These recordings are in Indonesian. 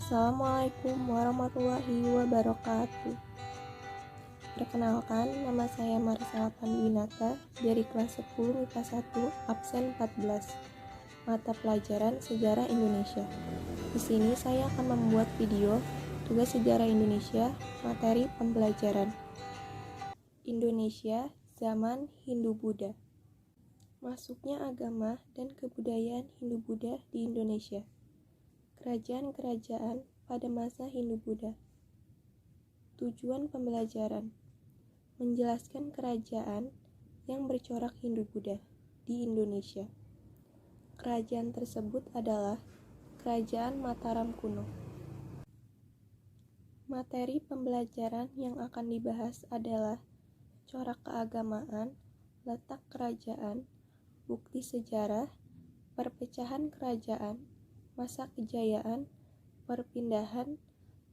Assalamualaikum warahmatullahi wabarakatuh. Perkenalkan, nama saya Marsala Panduwinata dari kelas 10 MIPA 1, absen 14, mata pelajaran Sejarah Indonesia. Di sini saya akan membuat video tugas Sejarah Indonesia, materi pembelajaran. Indonesia zaman Hindu-Buddha. Masuknya agama dan kebudayaan Hindu-Buddha di Indonesia. Kerajaan-kerajaan pada masa Hindu-Buddha. Tujuan pembelajaran: menjelaskan kerajaan yang bercorak Hindu-Buddha di Indonesia. Kerajaan tersebut adalah Kerajaan Mataram kuno. Materi pembelajaran yang akan dibahas adalah corak keagamaan, letak kerajaan, bukti sejarah, perpecahan kerajaan, masa kejayaan, perpindahan,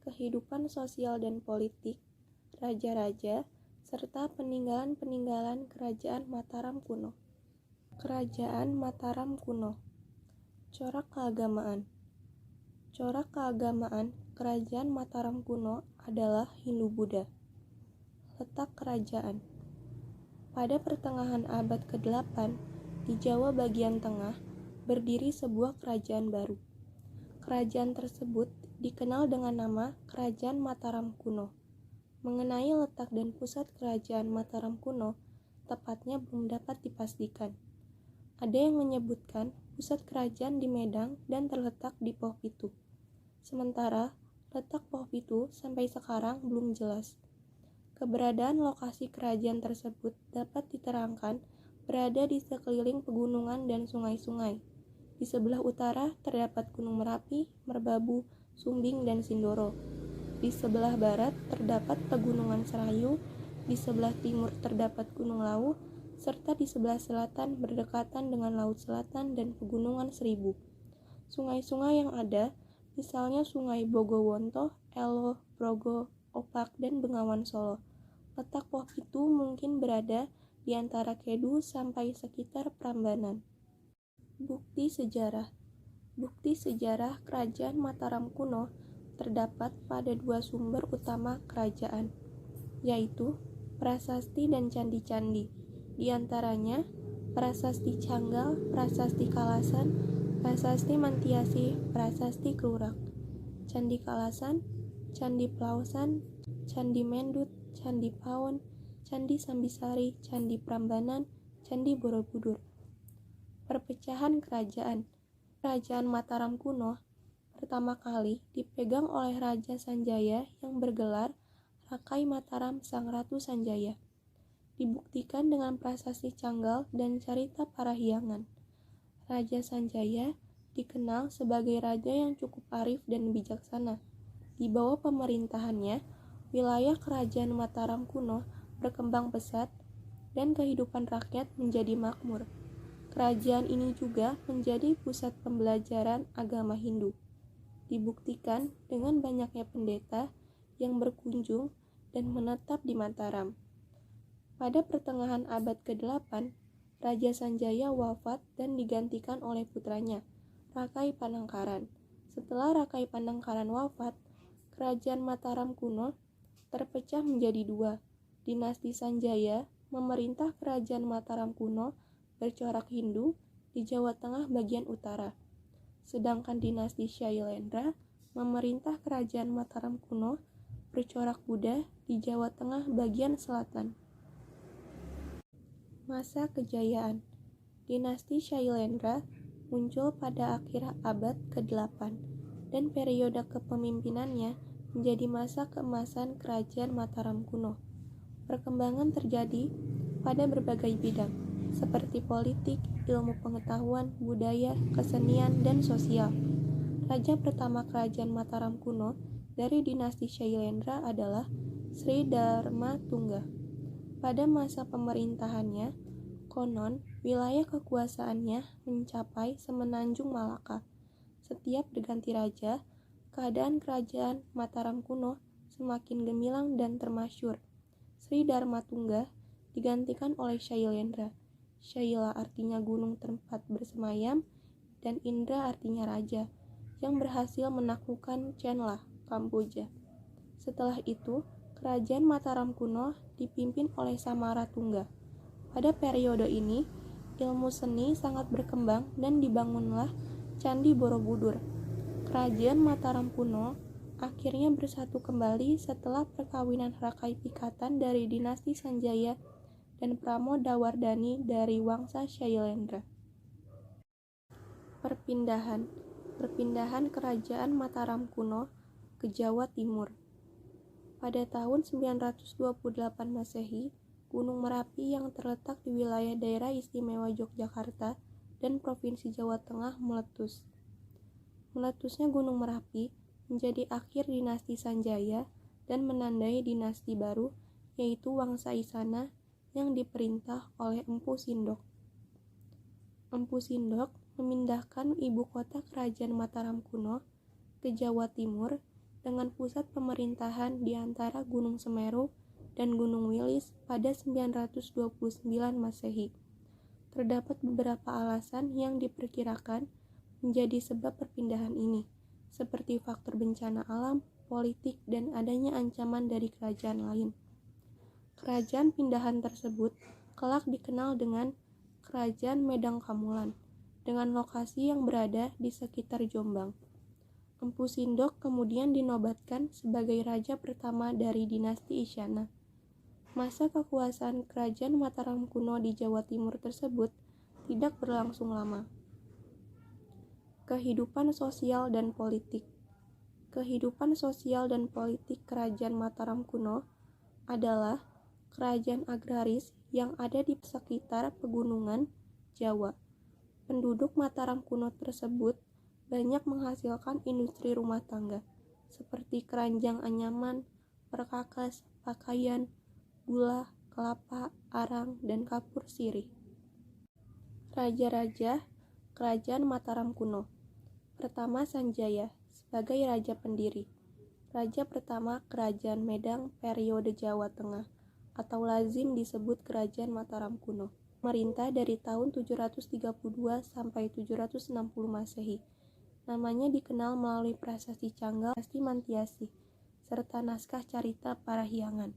kehidupan sosial dan politik, raja-raja, serta peninggalan-peninggalan Kerajaan Mataram kuno. Kerajaan Mataram kuno. Corak keagamaan. Corak keagamaan Kerajaan Mataram kuno adalah Hindu-Buddha. Letak kerajaan. Pada pertengahan abad ke-8, di Jawa bagian tengah, berdiri sebuah kerajaan baru. Kerajaan tersebut dikenal dengan nama Kerajaan Mataram kuno. Mengenai letak dan pusat Kerajaan Mataram kuno, tepatnya belum dapat dipastikan. Ada yang menyebutkan pusat kerajaan di Medang dan terletak di Poh Pitu. Sementara, letak Poh Pitu sampai sekarang belum jelas. Keberadaan lokasi kerajaan tersebut dapat diterangkan berada di sekeliling pegunungan dan sungai-sungai. Di sebelah utara terdapat Gunung Merapi, Merbabu, Sumbing, dan Sindoro. Di sebelah barat terdapat Pegunungan Serayu, di sebelah timur terdapat Gunung Lawu, serta di sebelah selatan berdekatan dengan Laut Selatan dan Pegunungan Seribu. Sungai-sungai yang ada, misalnya Sungai Bogowonto, Elo, Brogo, Opak, dan Bengawan Solo. Letak Poh Pitu mungkin berada di antara Kedu sampai sekitar Prambanan. Bukti sejarah. Bukti sejarah Kerajaan Mataram kuno terdapat pada dua sumber utama kerajaan, yaitu prasasti dan candi-candi. Di antaranya Prasasti Canggal, Prasasti Kalasan, Prasasti Mantiasi, Prasasti Klurak, Candi Kalasan, Candi Plausan, Candi Mendut, Candi Pawon, Candi Sambisari, Candi Prambanan, Candi Borobudur. Perpecahan kerajaan. Kerajaan Mataram kuno pertama kali dipegang oleh Raja Sanjaya yang bergelar Rakai Mataram Sang Ratu Sanjaya. Dibuktikan dengan prasasti Canggal dan Carita Parahyangan. Raja Sanjaya dikenal sebagai raja yang cukup arif dan bijaksana. Di bawah pemerintahannya, wilayah Kerajaan Mataram kuno berkembang pesat dan kehidupan rakyat menjadi makmur. Kerajaan ini juga menjadi pusat pembelajaran agama Hindu. Dibuktikan dengan banyaknya pendeta yang berkunjung dan menetap di Mataram. Pada pertengahan abad ke-8, Raja Sanjaya wafat dan digantikan oleh putranya, Rakai Panangkaran. Setelah Rakai Panangkaran wafat, Kerajaan Mataram kuno terpecah menjadi dua. Dinasti Sanjaya memerintah Kerajaan Mataram kuno bercorak Hindu di Jawa Tengah bagian utara. Sedangkan dinasti Shailendra memerintah Kerajaan Mataram kuno bercorak Buddha di Jawa Tengah bagian selatan. Masa kejayaan. Dinasti Shailendra muncul pada akhir abad ke-8 dan periode kepemimpinannya menjadi masa keemasan Kerajaan Mataram kuno. Perkembangan terjadi pada berbagai bidang, seperti politik, ilmu pengetahuan, budaya, kesenian, dan sosial. Raja pertama Kerajaan Mataram kuno dari dinasti Shailendra adalah Sri Dharmatungga. Pada masa pemerintahannya, konon wilayah kekuasaannya mencapai semenanjung Malaka. Setiap berganti raja, keadaan Kerajaan Mataram kuno semakin gemilang dan termasyur. Sri Dharmatungga digantikan oleh Shailendra. Shaila artinya gunung tempat bersemayam, dan Indra artinya raja. yang berhasil menaklukkan Chenla, Kamboja. Setelah itu, kerajaan Mataram kuno dipimpin oleh Samaratungga. Pada periode ini, ilmu seni sangat berkembang dan dibangunlah Candi Borobudur. Kerajaan Mataram kuno akhirnya bersatu kembali setelah perkawinan Rakai Pikatan dari dinasti Sanjaya dan Pramodawardhani dari Wangsa Shailendra. Perpindahan kerajaan Mataram kuno ke Jawa Timur. Pada tahun 928 Masehi, Gunung Merapi yang terletak di wilayah daerah istimewa Yogyakarta dan Provinsi Jawa Tengah meletus. Meletusnya Gunung Merapi menjadi akhir dinasti Sanjaya dan menandai dinasti baru, yaitu Wangsa Isana yang diperintah oleh Empu Sindok. Empu Sindok memindahkan ibu kota kerajaan Mataram kuno ke Jawa Timur dengan pusat pemerintahan di antara Gunung Semeru dan Gunung Wilis pada 929 Masehi. Terdapat beberapa alasan yang diperkirakan menjadi sebab perpindahan ini, seperti faktor bencana alam, politik, dan adanya ancaman dari kerajaan lain. Kerajaan pindahan tersebut kelak dikenal dengan Kerajaan Medang Kamulan, dengan lokasi yang berada di sekitar Jombang. Empu Sindok kemudian dinobatkan sebagai raja pertama dari dinasti Isyana. Masa kekuasaan kerajaan Mataram kuno di Jawa Timur tersebut tidak berlangsung lama. Kehidupan sosial dan politik. Kehidupan sosial dan politik kerajaan Mataram kuno adalah kerajaan agraris yang ada di sekitar pegunungan Jawa. Penduduk Mataram kuno tersebut banyak menghasilkan industri rumah tangga, seperti keranjang anyaman, perkakas, pakaian, gula, kelapa, arang, dan kapur sirih. Raja-raja kerajaan Mataram kuno. Pertama Sanjaya, sebagai raja pendiri. Raja pertama kerajaan Medang periode Jawa Tengah, atau lazim disebut kerajaan Mataram kuno. Merintah dari tahun 732 sampai 760 Masehi. Namanya dikenal melalui prasasti Canggal, prasasti Mantiasi, serta naskah carita Parahyangan.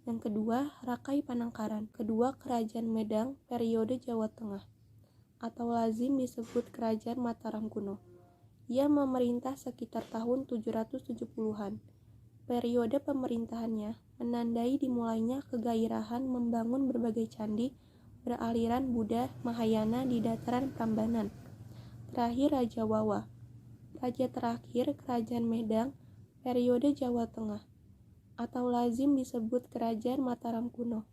Yang kedua, Rakai Panangkaran, kedua kerajaan Medang periode Jawa Tengah, atau lazim disebut kerajaan Mataram kuno. Ia memerintah sekitar tahun 770-an. Periode pemerintahannya menandai dimulainya kegairahan membangun berbagai candi beraliran Buddha Mahayana di dataran Prambanan. Terakhir Raja Wawa, raja terakhir kerajaan Medang periode Jawa Tengah, atau lazim disebut kerajaan Mataram kuno,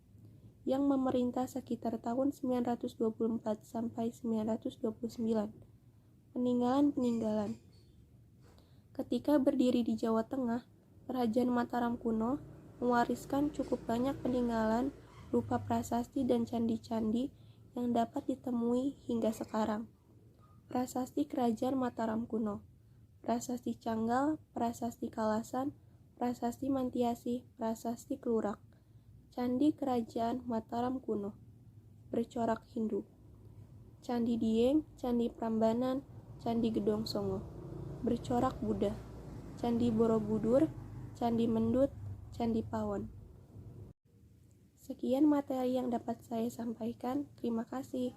yang memerintah sekitar tahun 924 sampai 929. Peninggalan. Ketika berdiri di Jawa Tengah, kerajaan Mataram kuno mewariskan cukup banyak peninggalan berupa prasasti dan candi-candi yang dapat ditemui hingga sekarang. Prasasti kerajaan Mataram kuno, prasasti Canggal, prasasti Kalasan, prasasti Mantiasi, prasasti Klurak. Candi kerajaan Mataram kuno bercorak Hindu. Candi Dieng, Candi Prambanan, Candi Gedong Songo bercorak Buddha. Candi Borobudur, Candi Mendut, Candi Pawon. Sekian materi yang dapat saya sampaikan. Terima kasih.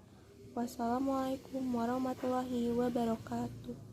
Wassalamualaikum warahmatullahi wabarakatuh.